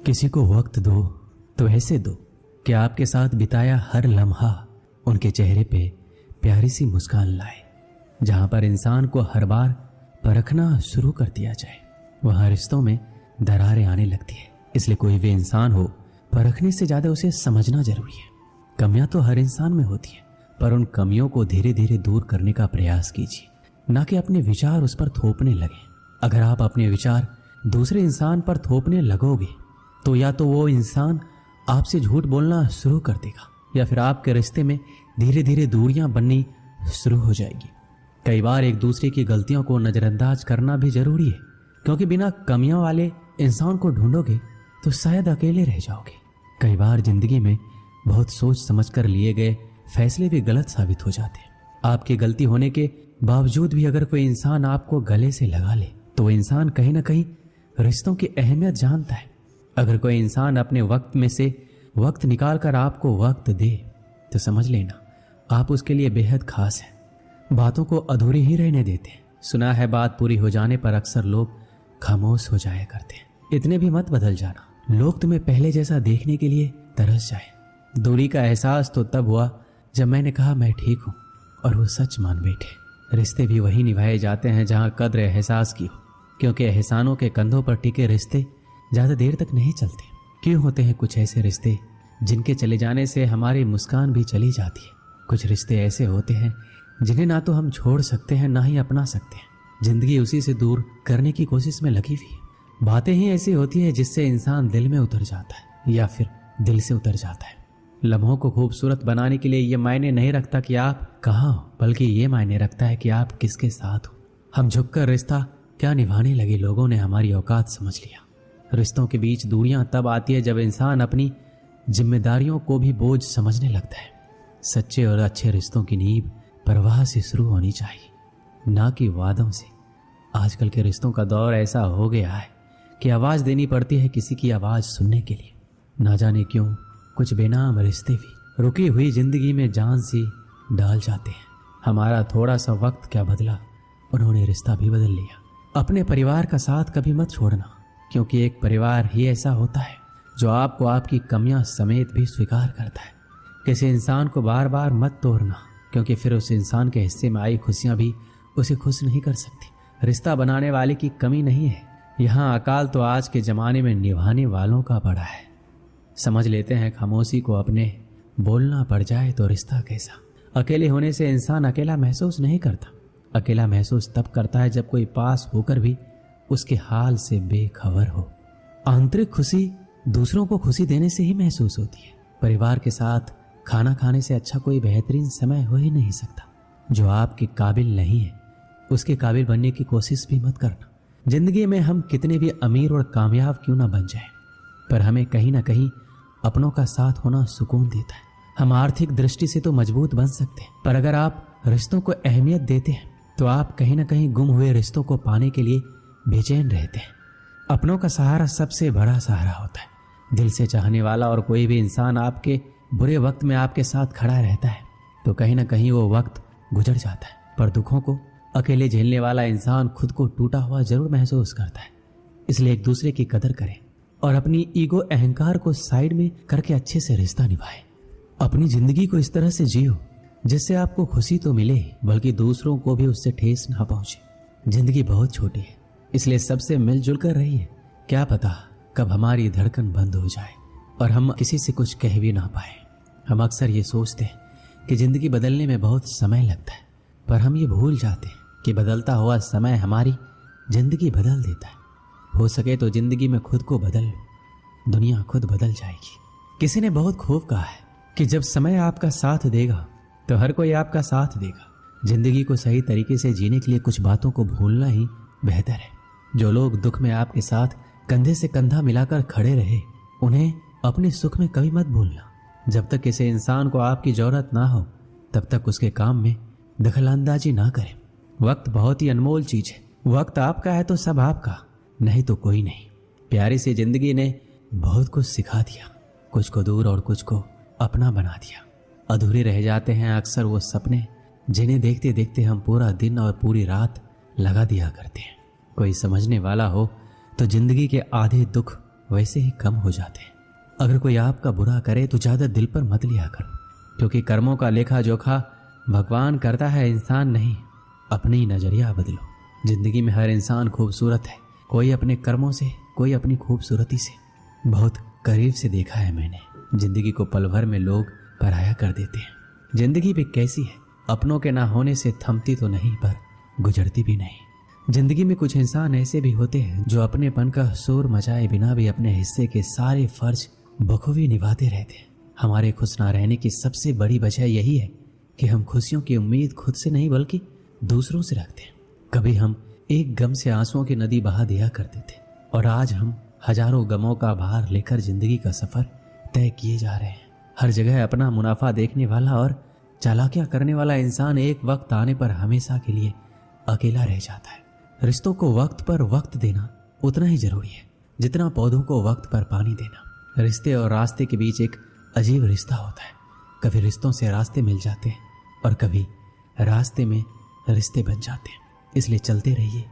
किसी को वक्त दो तो ऐसे दो कि आपके साथ बिताया हर लम्हा उनके चेहरे पे प्यारी सी मुस्कान लाए। जहां पर इंसान को हर बार परखना शुरू कर दिया जाए, वहां रिश्तों में दरारें आने लगती है। इसलिए कोई भी इंसान हो, परखने से ज्यादा उसे समझना जरूरी है। कमियां तो हर इंसान में होती है, पर उन कमियों को धीरे धीरे दूर करने का प्रयास कीजिए, ना कि अपने विचार उस पर थोपने लगे। अगर आप अपने विचार दूसरे इंसान पर थोपने लगोगे तो या तो वो इंसान आपसे झूठ बोलना शुरू कर देगा, या फिर आपके रिश्ते में धीरे धीरे दूरियां बननी शुरू हो जाएगी। कई बार एक दूसरे की गलतियों को नजरअंदाज करना भी जरूरी है, क्योंकि बिना कमियों वाले इंसान को ढूंढोगे तो शायद अकेले रह जाओगे। कई बार जिंदगी में बहुत सोच समझकर लिए गए फैसले भी गलत साबित हो जाते हैं। आपकी गलती होने के बावजूद भी अगर कोई इंसान आपको गले से लगा ले तो वो इंसान कहीं ना कहीं रिश्तों की अहमियत जानता है। अगर कोई इंसान अपने वक्त में से वक्त निकाल कर आपको वक्त दे तो समझ लेना आप उसके लिए बेहद खास हैं। बातों को अधूरी ही रहने देते हैं। सुना है बात पूरी हो जाने पर अक्सर लोग खामोश हो जाया करते हैं। इतने भी मत बदल जाना, लोग तुम्हें पहले जैसा देखने के लिए तरस जाए। दूरी का एहसास तो तब हुआ जब मैंने कहा मैं ठीक हूं और वो सच मान बैठे। रिश्ते भी वही निभाए जाते हैं जहां कद्र एहसास की हो, क्योंकि एहसानों के कंधों पर टिके रिश्ते ज्यादा देर तक नहीं चलते। क्यों होते हैं कुछ ऐसे रिश्ते जिनके चले जाने से हमारी मुस्कान भी चली जाती है। कुछ रिश्ते ऐसे होते हैं जिन्हें ना तो हम छोड़ सकते हैं ना ही अपना सकते हैं। जिंदगी उसी से दूर करने की कोशिश में लगी हुई है। बातें ही ऐसी होती है जिससे इंसान दिल में उतर जाता है या फिर दिल से उतर जाता है। लम्हों को खूबसूरत बनाने के लिए ये मायने नहीं रखता कि आप कहाँ हो, बल्कि ये मायने रखता है कि आप किसके साथ हो। हम झुककर रिश्ता क्या निभाने लगे लोगों ने हमारी औकात समझ लिया। रिश्तों के बीच दूरियां तब आती है जब इंसान अपनी जिम्मेदारियों को भी बोझ समझने लगता है। सच्चे और अच्छे रिश्तों की नींव परवाह से शुरू होनी चाहिए, ना कि वादों से। आजकल के रिश्तों का दौर ऐसा हो गया है कि आवाज देनी पड़ती है किसी की आवाज सुनने के लिए। ना जाने क्यों कुछ बेनाम रिश्ते भी रुकी हुई जिंदगी में जान सी डाल जाते हैं। हमारा थोड़ा सा वक्त क्या बदला, उन्होंने रिश्ता भी बदल लिया। अपने परिवार का साथ कभी मत छोड़ना, क्योंकि एक परिवार ही ऐसा होता है जो आपको आपकी कमियां समेत भी स्वीकार करता है। किसी इंसान को बार बार मत तोड़ना, क्योंकि फिर उस इंसान के हिस्से में आई खुशियां भी उसे खुश नहीं कर सकती। रिश्ता बनाने वाले की कमी नहीं है, यहाँ अकाल तो आज के जमाने में निभाने वालों का बड़ा है। समझ लेते हैं खामोशी को अपने, बोलना पड़ जाए तो रिश्ता कैसा। अकेले होने से इंसान अकेला महसूस नहीं करता। अकेला महसूस तब करता है जब कोई पास होकर भी उसके हाल से बेखबर हो। आंतरिक खुशी दूसरों को खुशी देने से ही महसूस होती है। परिवार के साथ खाना खाने से अच्छा कोई बेहतरीन समय हो ही नहीं सकता। जो आपके काबिल नहीं है उसके काबिल बनने की कोशिश भी मत करना। जिंदगी में हम कितने भी अमीर और कामयाब क्यों ना बन जाएं, पर हमें कहीं ना कहीं अपनों का साथ होना सुकून देता है। हम आर्थिक दृष्टि से तो मजबूत बन सकते हैं, पर अगर आप रिश्तों को अहमियत देते हैं तो आप कहीं ना कहीं गुम हुए रिश्तों को पाने के लिए बेचैन रहते हैं। अपनों का सहारा सबसे बड़ा सहारा होता है। दिल से चाहने वाला और कोई भी इंसान आपके बुरे वक्त में आपके साथ खड़ा रहता है तो कहीं ना कहीं वो वक्त गुजर जाता है, पर दुखों को अकेले झेलने वाला इंसान खुद को टूटा हुआ जरूर महसूस करता है। इसलिए एक दूसरे की कदर करें और अपनी ईगो अहंकार को साइड में करके अच्छे से रिश्ता निभाएं। अपनी जिंदगी को इस तरह से जियो जिससे आपको खुशी तो मिले बल्कि दूसरों को भी उससे ठेस ना पहुंचे। जिंदगी बहुत छोटी है, इसलिए सबसे मिलजुल कर रहिए। क्या पता कब हमारी धड़कन बंद हो जाए और हम किसी से कुछ कह भी ना पाए। हम अक्सर ये सोचते हैं कि जिंदगी बदलने में बहुत समय लगता है, पर हम ये भूल जाते हैं कि बदलता हुआ समय हमारी जिंदगी बदल देता है। हो सके तो जिंदगी में खुद को बदल लो, दुनिया खुद बदल जाएगी। किसी ने बहुत खूब कहा है कि जब समय आपका साथ देगा तो हर कोई आपका साथ देगा। जिंदगी को सही तरीके से जीने के लिए कुछ बातों को भूलना ही बेहतर है। जो लोग दुख में आपके साथ कंधे से कंधा मिलाकर खड़े रहे, उन्हें अपने सुख में कभी मत भूलना। जब तक किसी इंसान को आपकी जरूरत ना हो तब तक उसके काम में दखलंदाजी ना करें। वक्त बहुत ही अनमोल चीज है। वक्त आपका है तो सब आपका, नहीं तो कोई नहीं। प्यारी सी जिंदगी ने बहुत कुछ सिखा दिया, कुछ को दूर और कुछ को अपना बना दिया। अधूरे रह जाते हैं अक्सर वो सपने जिन्हें देखते देखते हम पूरा दिन और पूरी रात लगा दिया करते हैं। कोई समझने वाला हो तो जिंदगी के आधे दुख वैसे ही कम हो जाते हैं। अगर कोई आपका बुरा करे तो ज़्यादा दिल पर मत लिया करो, क्योंकि कर्मों का लेखा जोखा भगवान करता है, इंसान नहीं। अपनी नज़रिया बदलो। जिंदगी में हर इंसान खूबसूरत है, कोई अपने कर्मों से, कोई अपनी खूबसूरती से। बहुत करीब से देखा है मैंने, जिंदगी को पल भर में लोग पराया कर देते हैं। जिंदगी भी कैसी है, अपनों के ना होने से थमती तो नहीं पर गुजरती भी नहीं। जिंदगी में कुछ इंसान ऐसे भी होते हैं जो अपनेपन का शोर मचाए बिना भी अपने हिस्से के सारे फर्ज बखूबी निभाते रहते हैं। हमारे खुश ना रहने की सबसे बड़ी वजह यही है कि हम खुशियों की उम्मीद खुद से नहीं बल्कि दूसरों से रखते हैं। कभी हम एक गम से आंसुओं की नदी बहा दिया करते थे और आज हम हजारों गमों का भार लेकर जिंदगी का सफर तय किए जा रहे हैं। हर जगह अपना मुनाफा देखने वाला और चालाकियां करने वाला इंसान एक वक्त आने पर हमेशा के लिए अकेला रह जाता है। रिश्तों को वक्त पर वक्त देना उतना ही जरूरी है जितना पौधों को वक्त पर पानी देना। रिश्ते और रास्ते के बीच एक अजीब रिश्ता होता है। कभी रिश्तों से रास्ते मिल जाते हैं और कभी रास्ते में रिश्ते बन जाते हैं। इसलिए चलते रहिए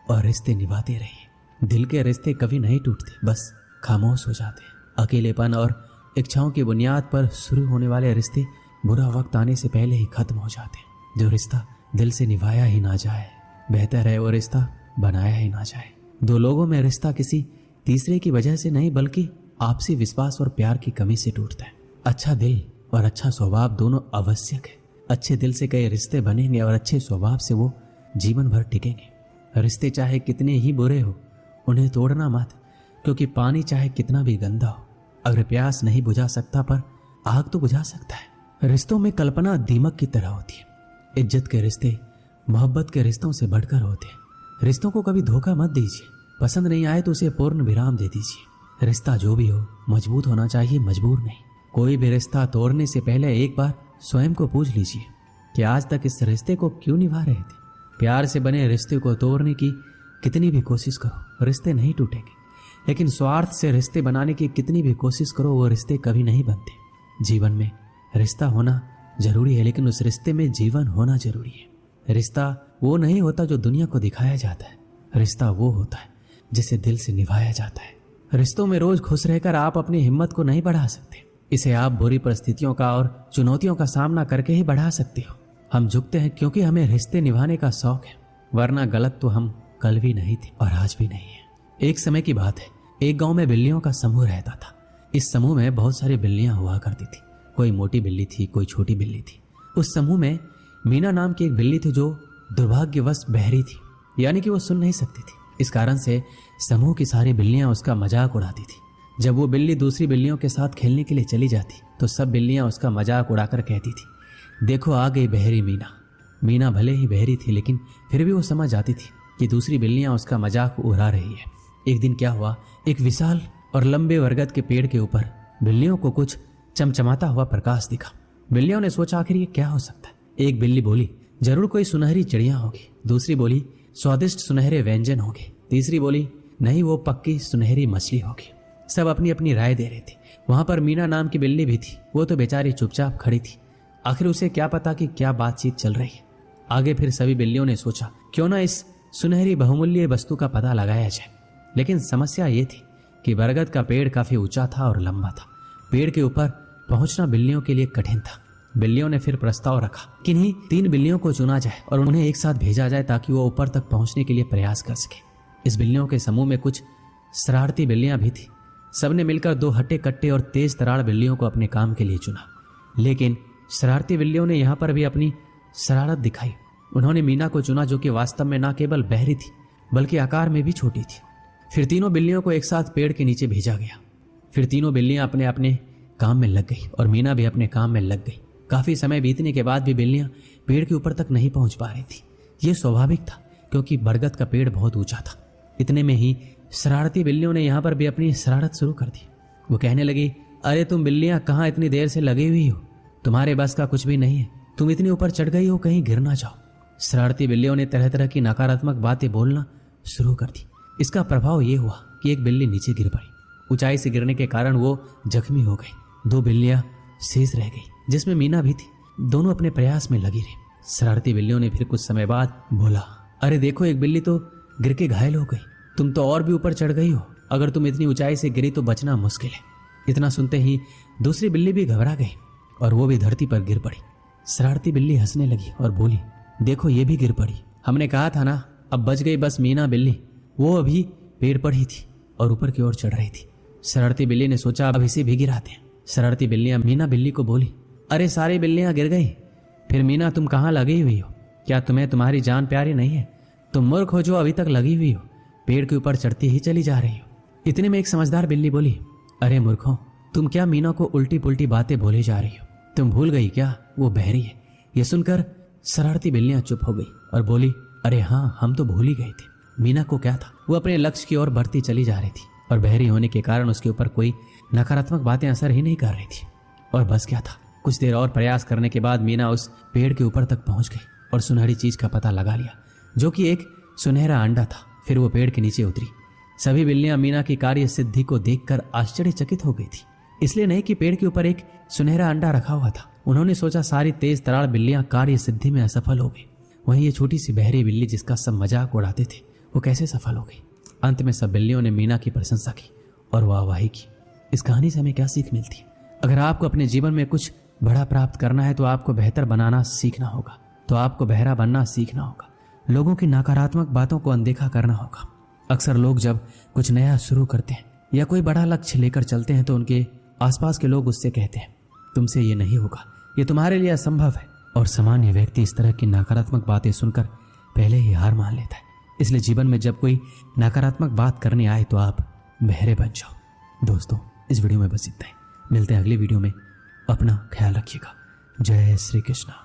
और रिश्ते निभाते रहिए। दिल के रिश्ते कभी नहीं टूटते, बस खामोश हो जाते हैं। अकेलेपन और इच्छाओं की बुनियाद पर शुरू होने वाले रिश्ते बुरा वक्त आने से पहले ही खत्म हो जाते हैं। जो रिश्ता दिल से निभाया ही ना जाए, बेहतर है वो रिश्ता बनाया ही ना जाए। दो लोगों में रिश्ता किसी तीसरे की वजह से नहीं बल्कि आपसी विश्वास और प्यार की कमी से टूटता है। अच्छा दिल और अच्छा स्वभाव दोनों आवश्यक है। अच्छे दिल से कई रिश्ते बनेंगे और अच्छे स्वभाव से वो जीवन भर टिकेंगे। रिश्ते चाहे कितने ही बुरे हो उन्हें तोड़ना मत, क्योंकि पानी चाहे कितना भी गंदा हो अगर प्यास नहीं बुझा सकता पर आग तो बुझा सकता है। रिश्तों में कल्पना दीमक की तरह होती है। इज्जत के रिश्ते मोहब्बत के रिश्तों से बढ़कर होते हैं। रिश्तों को कभी धोखा मत दीजिए। पसंद नहीं आए तो उसे पूर्ण विराम दे दीजिए। रिश्ता जो भी हो मजबूत होना चाहिए, मजबूर नहीं। कोई भी रिश्ता तोड़ने से पहले एक बार स्वयं को पूछ लीजिए कि आज तक इस रिश्ते को क्यों निभा रहे थे। प्यार से बने रिश्ते को तोड़ने की कितनी भी कोशिश करो रिश्ते नहीं टूटेंगे, लेकिन स्वार्थ से रिश्ते बनाने की कितनी भी कोशिश करो वो रिश्ते कभी नहीं बनते। जीवन में रिश्ता होना जरूरी है, लेकिन उस रिश्ते में जीवन होना जरूरी है। रिश्ता वो नहीं होता जो दुनिया को दिखाया जाता है, रिश्ता वो होता है जिसे दिल से निभाया जाता है। रिश्तों में रोज खुश रहकर आप अपनी हिम्मत को नहीं बढ़ा सकते। इसे आप बुरी परिस्थितियों का और चुनौतियों का सामना करके ही बढ़ा सकते हो। हम झुकते हैं क्योंकि हमें रिश्ते निभाने का शौक है, वरना गलत तो हम कल भी नहीं थे और आज भी नहीं है। एक समय की बात है, एक गांव में बिल्लियों का समूह रहता था। इस समूह में बहुत सारी बिल्लियां हुआ करती थी। कोई मोटी बिल्ली थी, कोई छोटी बिल्ली थी। उस समूह में मीना नाम की एक बिल्ली थी जो दुर्भाग्यवश बहरी थी, यानी कि वो सुन नहीं सकती थी। इस कारण से समूह की सारी बिल्लियां उसका मजाक उड़ाती थी। जब वो बिल्ली दूसरी बिल्लियों के साथ खेलने के लिए चली जाती तो सब बिल्लियां उसका मजाक उड़ाकर कहती थी, देखो आ गई बहरी मीना। मीना भले ही बहरी थी लेकिन फिर भी वो समझ जाती थी कि दूसरी बिल्लियां उसका मजाक उड़ा रही है। एक दिन क्या हुआ, एक विशाल और लंबे बरगद के पेड़ के ऊपर बिल्लियों को कुछ चमचमाता हुआ प्रकाश दिखा। बिल्लियों ने सोचा आखिर ये क्या हो सकता है। एक बिल्ली बोली, जरूर कोई सुनहरी चिड़िया होगी। दूसरी बोली, स्वादिष्ट सुनहरे व्यंजन होंगे। तीसरी बोली, नहीं वो पक्की सुनहरी मछली होगी। सब अपनी अपनी राय दे रहे थे। वहां पर मीना नाम की बिल्ली भी थी। वो तो बेचारी चुपचाप खड़ी थी। आखिर उसे क्या पता कि क्या बातचीत चल रही है। आगे फिर सभी बिल्लियों ने सोचा क्यों ना इस सुनहरी बहुमूल्य वस्तु का पता लगाया जाए। लेकिन समस्या ये थी कि बरगद का पेड़ काफी ऊंचा था और लंबा था। पेड़ के ऊपर पहुंचना बिल्लियों के लिए कठिन था। बिल्लियों ने फिर प्रस्ताव रखा कि इन्हीं 3 बिल्लियों को चुना जाए और उन्हें एक साथ भेजा जाए ताकि वो ऊपर तक पहुंचने के लिए प्रयास कर सके। इस बिल्लियों के समूह में कुछ शरारती बिल्लियां भी थी। सबने मिलकर 2 हट्टे कट्टे और तेज तरार बिल्लियों को अपने काम के लिए चुना। लेकिन शरारती बिल्लियों ने यहां पर भी अपनी शरारत दिखाई। उन्होंने मीना को चुना जो कि वास्तव में न केवल बहरी थी बल्कि आकार में भी छोटी थी। फिर तीनों बिल्लियों को एक साथ पेड़ के नीचे भेजा गया। फिर तीनों बिल्लियां अपने अपने काम में लग गई और मीना भी अपने काम में लग गई। काफी समय बीतने के बाद भी बिल्लियां पेड़ के ऊपर तक नहीं पहुंच पा रही थी। ये स्वाभाविक था क्योंकि बरगद का पेड़ बहुत ऊंचा था। इतने में ही शरारती बिल्लियों ने यहाँ पर भी अपनी शरारत शुरू कर दी। वो कहने लगी, अरे तुम बिल्लियां कहाँ इतनी देर से लगी हुई हो, तुम्हारे बस का कुछ भी नहीं है, तुम इतनी ऊपर चढ़ गई हो, कहीं गिर ना जाओ। शरारती बिल्लियों ने तरह तरह की नकारात्मक बातें बोलना शुरू कर दी। इसका प्रभाव ये हुआ कि एक बिल्ली नीचे गिर पड़ी। ऊंचाई से गिरने के कारण वो जख्मी हो गई। 2 बिल्लियां शेष रह गई जिसमें मीना भी थी। दोनों अपने प्रयास में लगी रही। शरारती बिल्लियों ने फिर कुछ समय बाद बोला, अरे देखो एक बिल्ली तो गिर के घायल हो गई, तुम तो और भी ऊपर चढ़ गई हो, अगर तुम इतनी ऊंचाई से गिरी तो बचना मुश्किल है। इतना सुनते ही दूसरी बिल्ली भी घबरा गई और वो भी धरती पर गिर पड़ी। शरारती बिल्ली हंसने लगी और बोली, देखो ये भी गिर पड़ी। हमने कहा था ना, अब बच गई बस मीना बिल्ली। वो अभी पेड़ पर ही थी और ऊपर की ओर चढ़ रही थी। शरारती बिल्ली ने सोचा अब इसे भी गिराते हैं। शरारती बिल्लियां मीना बिल्ली को बोली, अरे सारी बिल्लियां गिर गई, फिर मीना तुम कहाँ लगी हुई हो? क्या तुम्हें तुम्हारी जान प्यारी नहीं है? तुम मूर्ख हो जो अभी तक लगी हुई हो, पेड़ के ऊपर चढ़ती ही चली जा रही हो। इतने में एक समझदार बिल्ली बोली, अरे मूर्खों, तुम क्या मीना को उल्टी पुल्टी बातें बोले जा रही हो? तुम भूल गई क्या वो बहरी है? ये सुनकर शरारती बिल्लियां चुप हो गई और बोली, अरे हाँ, हम तो भूल ही गए थे। मीना को क्या था, वो अपने लक्ष्य की ओर बढ़ती चली जा रही थी और बहरी होने के कारण उसके ऊपर कोई नकारात्मक बातें असर ही नहीं कर रही थी। और बस क्या था, कुछ देर और प्रयास करने के बाद मीना उस पेड़ के ऊपर तक पहुंच गई और सुनहरी चीज का पता लगा लिया, जो कि एक सुनहरा अंडा था। फिर वो पेड़ के नीचे उतरी। सभी बिल्लियां मीना की कार्य सिद्धि को देखकर आश्चर्यचकित हो गई थी, इसलिए नहीं कि पेड़ के ऊपर एक सुनहरा अंडा रखा हुआ था। उन्होंने सोचा सारी तेज तरार बिल्लियां कार्य सिद्धि में असफल हो गई, वहीं ये छोटी सी बहरी बिल्ली जिसका सब मजाक उड़ाते थे वो कैसे सफल हो गई। अंत में सब बिल्लियों ने मीना की प्रशंसा की और वाहवाही की। इस कहानी से हमें क्या सीख मिलती है? अगर आपको अपने जीवन में कुछ बड़ा प्राप्त करना है तो आपको बेहतर बनाना सीखना होगा, तो आपको बहरा बनना सीखना होगा। लोगों की नकारात्मक बातों को अनदेखा करना होगा। अक्सर लोग जब कुछ नया शुरू करते हैं या कोई बड़ा लक्ष्य लेकर चलते हैं तो उनके आसपास के लोग उससे कहते हैं, तुमसे ये नहीं होगा, ये तुम्हारे लिए असंभव है। और सामान्य व्यक्ति इस तरह की नकारात्मक बातें सुनकर पहले ही हार मान लेता है। इसलिए जीवन में जब कोई नकारात्मक बात करने आए तो आप बहरे बन जाओ। दोस्तों, इस वीडियो में बस इतना ही। मिलते हैं अगली वीडियो में। अपना ख्याल रखिएगा। जय श्री कृष्ण।